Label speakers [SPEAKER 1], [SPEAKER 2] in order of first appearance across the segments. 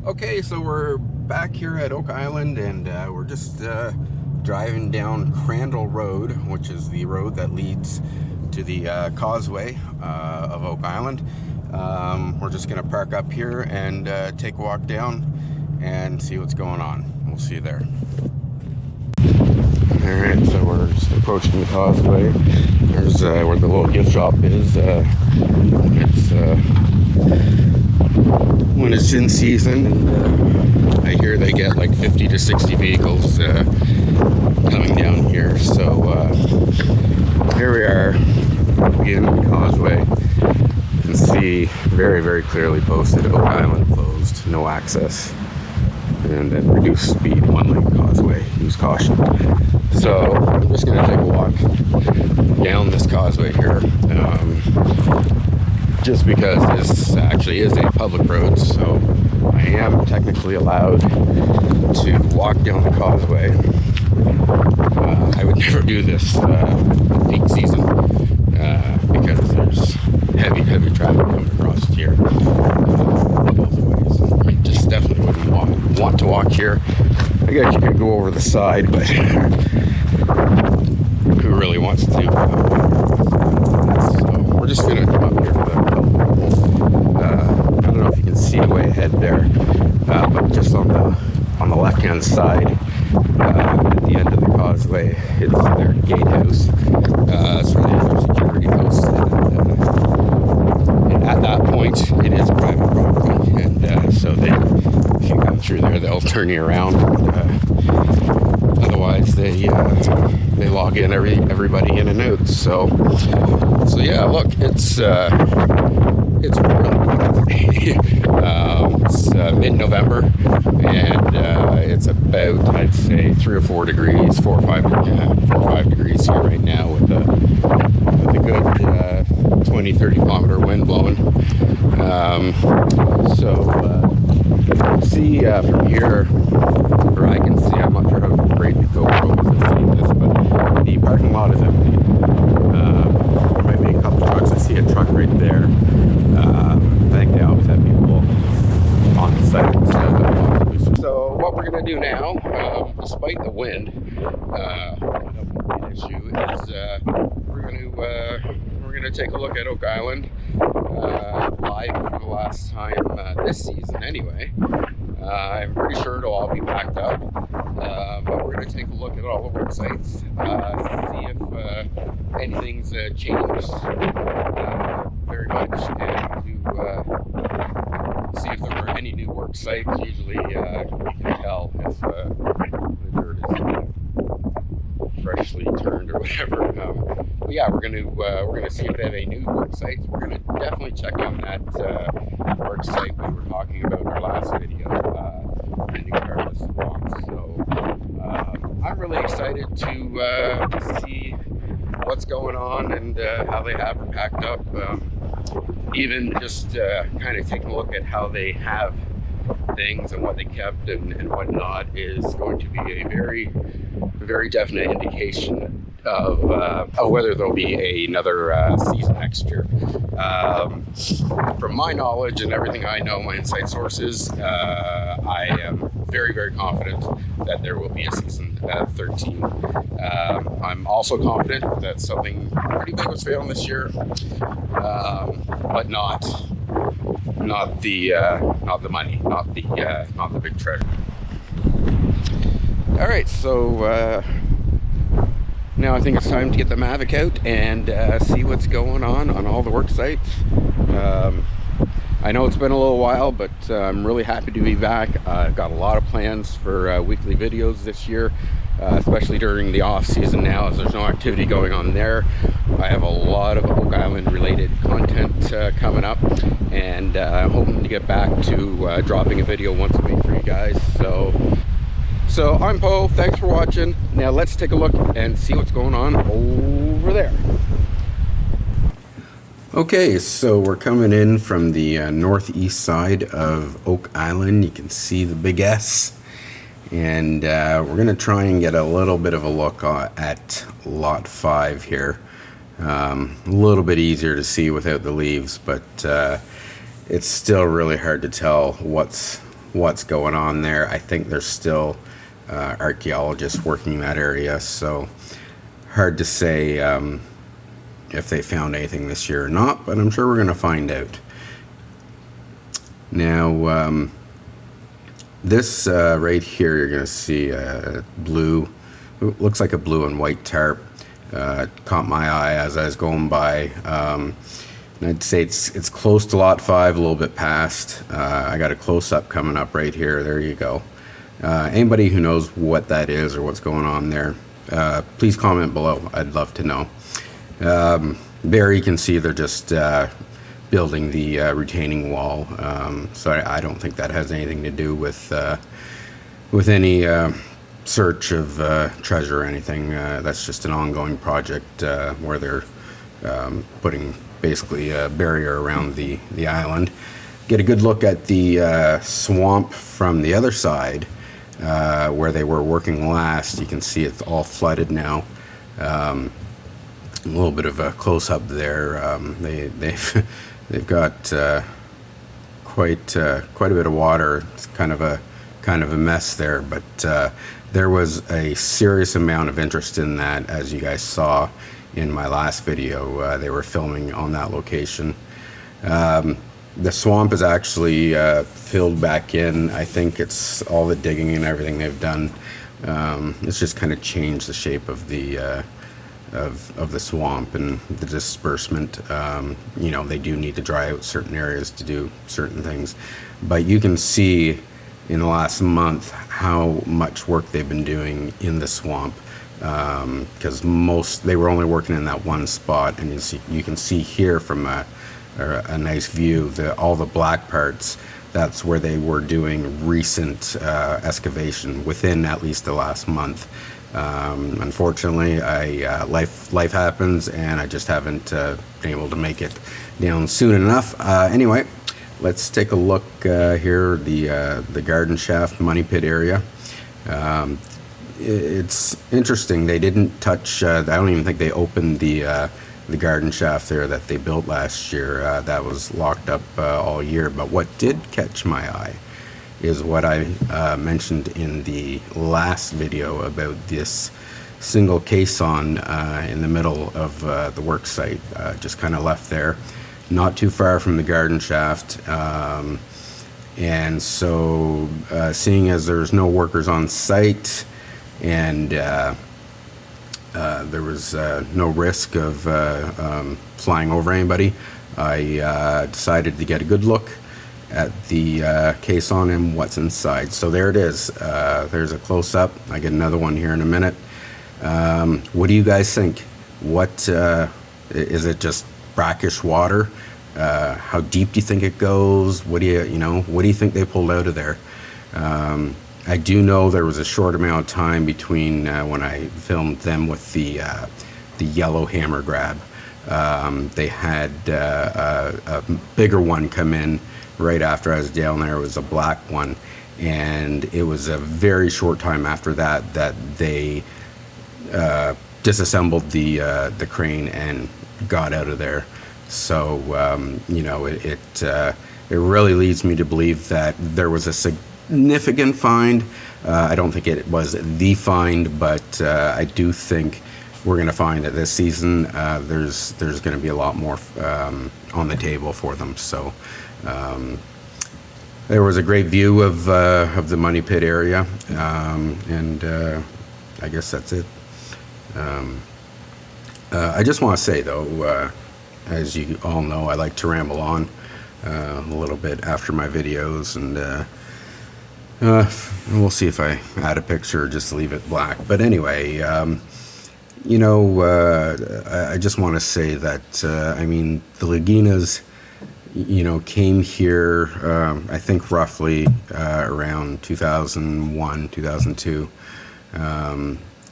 [SPEAKER 1] Okay, so we're back here at Oak Island, and we're just driving down Crandall Road, which is the road that leads to the causeway of Oak Island. We're just going to park up here and take a walk down and see what's going on. We'll see you there. Alright, so we're just approaching the causeway. There's where the little gift shop is. It's when it's in season, and I hear they get like 50 to 60 vehicles coming down here. So here we are, beginning of the causeway. You can see very, very clearly posted, Oak Island closed, no access, and then reduced speed, 1-lane causeway, use caution. So I'm just going to take a walk down this causeway here. Just because this actually is a public road, so I am technically allowed to walk down the causeway. I would never do this in peak season because there's heavy traffic coming across here both ways. I just definitely wouldn't want to walk here. I guess you could go over the side, but who really wants to? So we're just going to come up here to the I don't know if you can see way ahead there, but just on the left-hand side, at the end of the causeway, is their gatehouse. So there's a security post, and at that point, it is private property, and so if you come through there, they'll turn you around. Otherwise, they log in everybody in and out. So yeah, look, it's really it's mid-November, and it's about, I'd say, 3 or 4 degrees, 4 or 5 degrees here right now, with a good 20-30 kilometer wind blowing. See from here, or I can see, I'm not sure how great the GoPro is at seeing this, but the parking lot is empty. There might be a couple trucks. I see a truck right there. I think they always have people on site. So what we're going to do now, despite the wind, an issue, is we're going to take a look at Oak Island live for the last time this season anyway. I'm pretty sure it'll all be packed up, but we're going to take a look at all the work sites, see if anything's changed very much, and to see if there were any new work sites. Usually we can tell if the dirt is freshly turned or whatever. But yeah, we're gonna see if they have any new work sites. We're gonna definitely check on that work site we were talking about in our last video, the new Careless Walk. So I'm really excited to see what's going on and how they have her packed up. Even just kind of taking a look at how they have things and what they kept and whatnot is going to be a very, very definite indication of whether there'll be another season next year. From my knowledge and everything I know, my inside sources, I am very, very confident that there will be a season 13. I'm also confident that something pretty big was failing this year, but not the money, not the big treasure. All right, so now I think it's time to get the Mavic out and see what's going on all the work sites. I know it's been a little while, but I'm really happy to be back. I've got a lot of plans for weekly videos this year, especially during the off season now, as there's no activity going on there. I have a lot of Oak Island related content coming up, and I'm hoping to get back to dropping a video once a week for you guys. So I'm Poe, thanks for watching. Now let's take a look and see what's going on over there. Okay, so we're coming in from the northeast side of Oak Island. You can see the big S, and we're going to try and get a little bit of a look at lot 5 here. A little bit easier to see without the leaves, but it's still really hard to tell what's going on there. I think there's still archaeologists working that area, so hard to say if they found anything this year or not, but I'm sure we're going to find out. Now, this right here, you're going to see blue, looks like a blue and white tarp. Caught my eye as I was going by. I'd say it's close to lot 5, a little bit past. I got a close-up coming up right here. There you go. Anybody who knows what that is or what's going on there, please comment below. I'd love to know. There you can see they're just building the retaining wall. So I don't think that has anything to do with any search of treasure or anything. That's just an ongoing project where they're putting basically a barrier around the island. Get a good look at the swamp from the other side where they were working last. You can see it's all flooded now. A little bit of a close-up there. They've got quite a bit of water. It's kind of a mess there, but there was a serious amount of interest in that, as you guys saw in my last video. They were filming on that location. The swamp is actually filled back in. I think it's all the digging and everything they've done. It's just kind of changed the shape of the swamp and the disbursement. They do need to dry out certain areas to do certain things, but you can see in the last month how much work they've been doing in the swamp, because they were only working in that one spot, and you can see here from a nice view all the black parts. That's where they were doing recent excavation within at least the last month. Unfortunately, life happens, and I just haven't been able to make it down soon enough. Anyway, let's take a look here, the garden shaft money pit area. It's interesting. They didn't touch. I don't even think they opened the garden shaft there that they built last year. That was locked up all year. But what did catch my eye is what I mentioned in the last video about this single caisson in the middle of the work site, just kind of left there, not too far from the garden shaft. And so seeing as there's no workers on site and there was no risk of flying over anybody, I decided to get a good look at the caisson and what's inside. So there it is. There's a close-up. I get another one here in a minute. What do you guys think? What is it? Just brackish water? How deep do you think it goes? What do you think they pulled out of there? I do know there was a short amount of time between when I filmed them with the yellow hammer grab. They had a bigger one come in right after I was down there. It was a black one, and it was a very short time after that they disassembled the crane and got out of there. So it really leads me to believe that there was a significant find. I don't think it was the find, but I do think we're going to find that this season there's going to be a lot more on the table for them. So there was a great view of the money pit area, and I guess that's it. I just want to say though, as you all know, I like to ramble on a little bit after my videos, and we'll see if I add a picture or just leave it black. But anyway, I just want to say that the Laginas, came here I think roughly around 2001, 2002.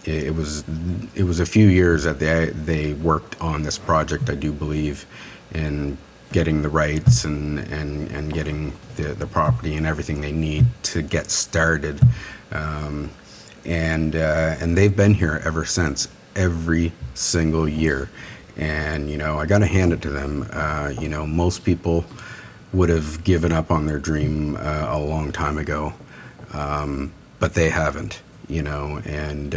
[SPEAKER 1] It was a few years that they worked on this project, I do believe, in getting the rights and getting the property and everything they need to get started. And they've been here ever since, every single year. And I gotta hand it to them. Most people
[SPEAKER 2] would have given up on their dream a long time ago, but they haven't, and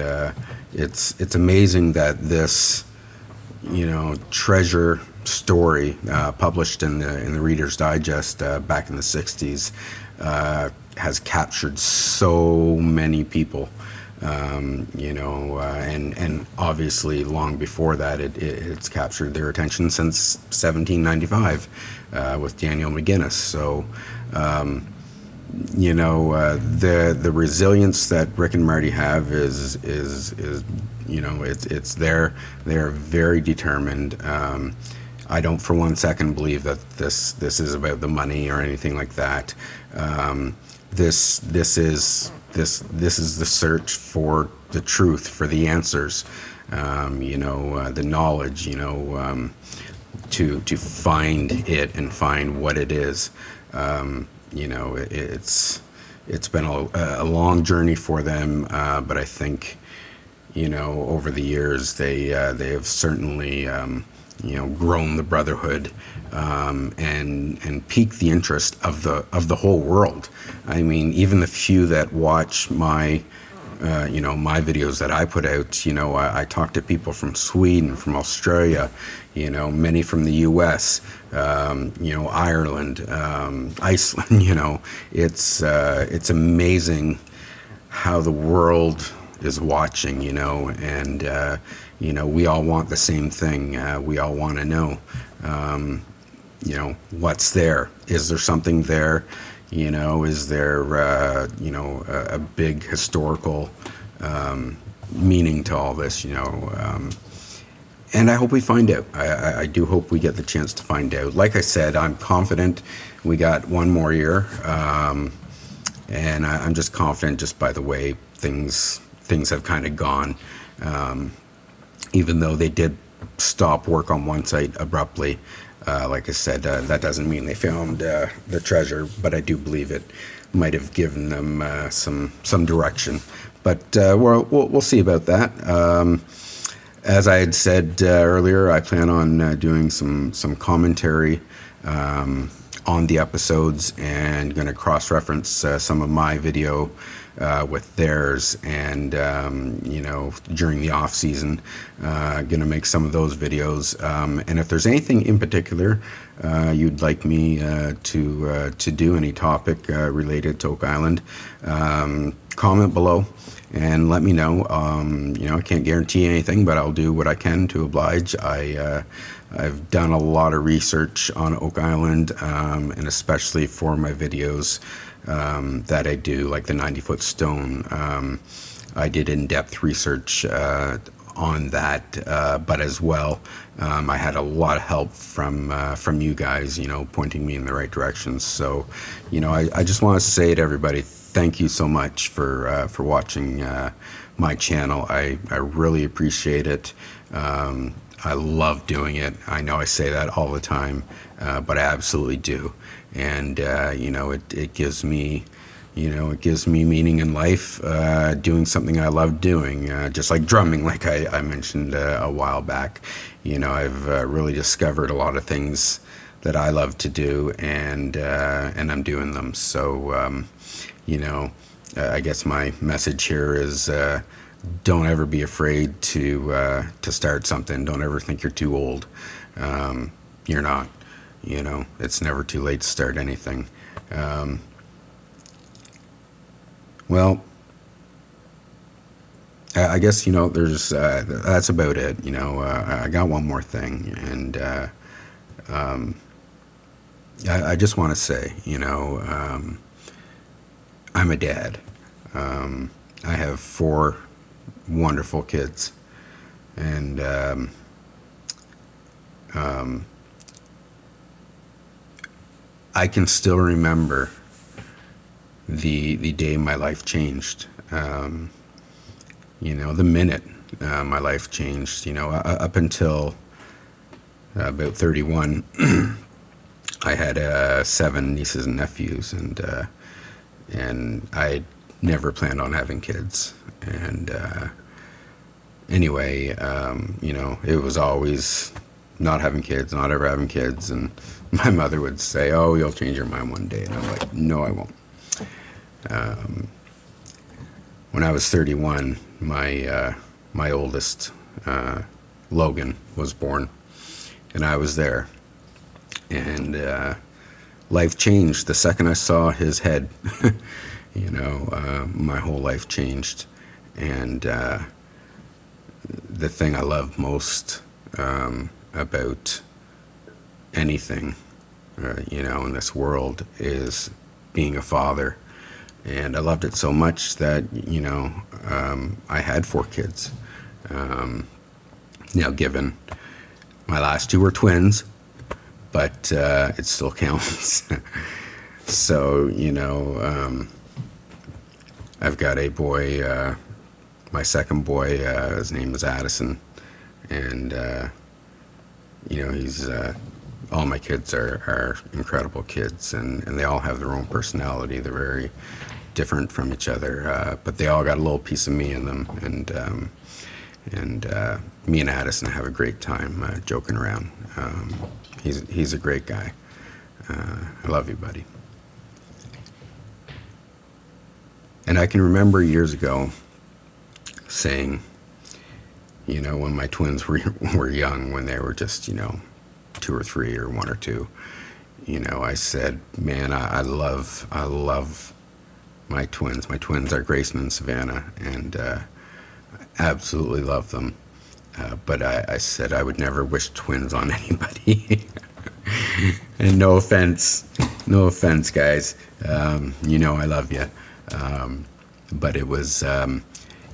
[SPEAKER 2] it's amazing that this, treasure story published in the Reader's Digest back in the '60s has captured so many people. And obviously long before that, it's captured their attention since 1795 with Daniel McGinnis. So, the resilience that Rick and Marty have is it's there. They're very determined. I don't for one second believe that this is about the money or anything like that. This is the search for the truth, for the answers, the knowledge, to find it and find what it is. It's been a long journey for them, but I think, over the years they have certainly grown the brotherhood, and piqued the interest of the whole world. I mean, even the few that watch my videos that I put out, I talk to people from Sweden, from Australia, many from the U.S., Ireland, Iceland. It's amazing how the world is watching, and we all want the same thing. We all want to know, what's there? Is there something there? Is there, a big historical meaning to all this? And I hope we find out. I do hope we get the chance to find out. Like I said, I'm confident we got one more year, and I'm just confident just by the way things have kind of gone. Even though they did stop work on one site abruptly, like I said, that doesn't mean they found the treasure, but I do believe it might have given them some direction. But we'll see about that. As I had said earlier, I plan on doing some commentary on the episodes, and going to cross-reference some of my video with theirs, and during the off season, going to make some of those videos. And if there's anything in particular you'd like me to do, any topic related to Oak Island, comment below and let me know. I can't guarantee anything, but I'll do what I can to oblige. I've done a lot of research on Oak Island, and especially for my videos that I do, like the 90-foot stone. I did in-depth research on that, but as well, I had a lot of help from you guys, pointing me in the right direction. So, I just want to say to everybody, thank you so much for watching my channel. I really appreciate it. I love doing it. I know I say that all the time, but I absolutely do. And it gives me meaning in life, doing something I love doing, just like drumming, like I mentioned a while back. I've really discovered a lot of things that I love to do, and I'm doing them. So, I guess my message here is, don't ever be afraid to start something. Don't ever think you're too old. You're not. It's never too late to start anything. Well, I guess, there's that's about it. I got one more thing, and I just want to say, I'm a dad. I have 4 wonderful kids, and I can still remember the day my life changed. The minute my life changed. Up until about 31, I had 7 nieces and nephews, and I never planned on having kids. And anyway, it was always not having kids, not ever having kids, and my mother would say, "Oh, you'll change your mind one day," and I'm like, "No, I won't." When I was 31, my oldest, Logan, was born, and I was there, and life changed the second I saw his head. My whole life changed, and the thing I love most about anything, in this world is being a father. And I loved it so much that, I had 4 kids. Given my last 2 were twins, but it still counts. So, I've got a boy, my second boy, his name is Addison, and he's all my kids are incredible kids, and they all have their own personality. They're very different from each other, but they all got a little piece of me in them, and me and Addison have a great time joking around. He's a great guy. I love you, buddy. And I can remember years ago saying, when my twins were young, when they were just, 2 or 3 or 1 or 2, I said, man, I love my twins. My twins are Grayson and Savannah, and I absolutely love them. But I said I would never wish twins on anybody. And no offense, guys. I love you. But it was,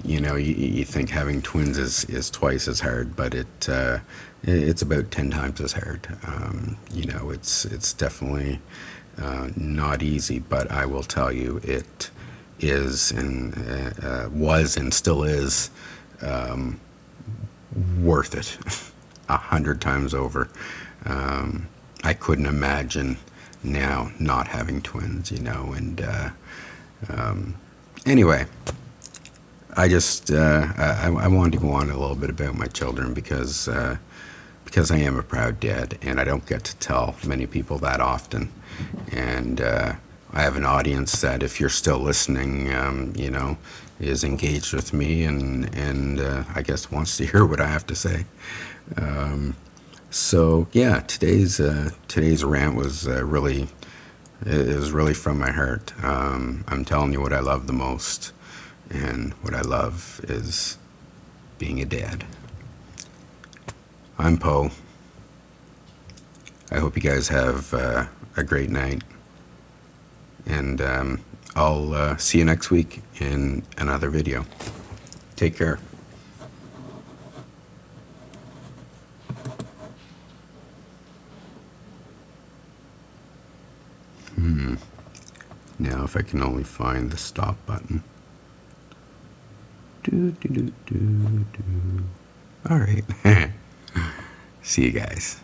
[SPEAKER 2] you think having twins is twice as hard, but it's about 10 times as hard. It's definitely not easy, but I will tell you, it is and was and still is worth it 100 times over. I couldn't imagine now not having twins, and anyway, I just I wanted to go on a little bit about my children because I am a proud dad, and I don't get to tell many people that often. And I have an audience that, if you're still listening, is engaged with me, and I guess wants to hear what I have to say. So yeah, today's rant was really, it was really from my heart. I'm telling you what I love the most, and what I love is being a dad. I'm Poe. I hope you guys have a great night, and I'll see you next week in another video. Take care. Now, if I can only find the stop button. All right. See you guys.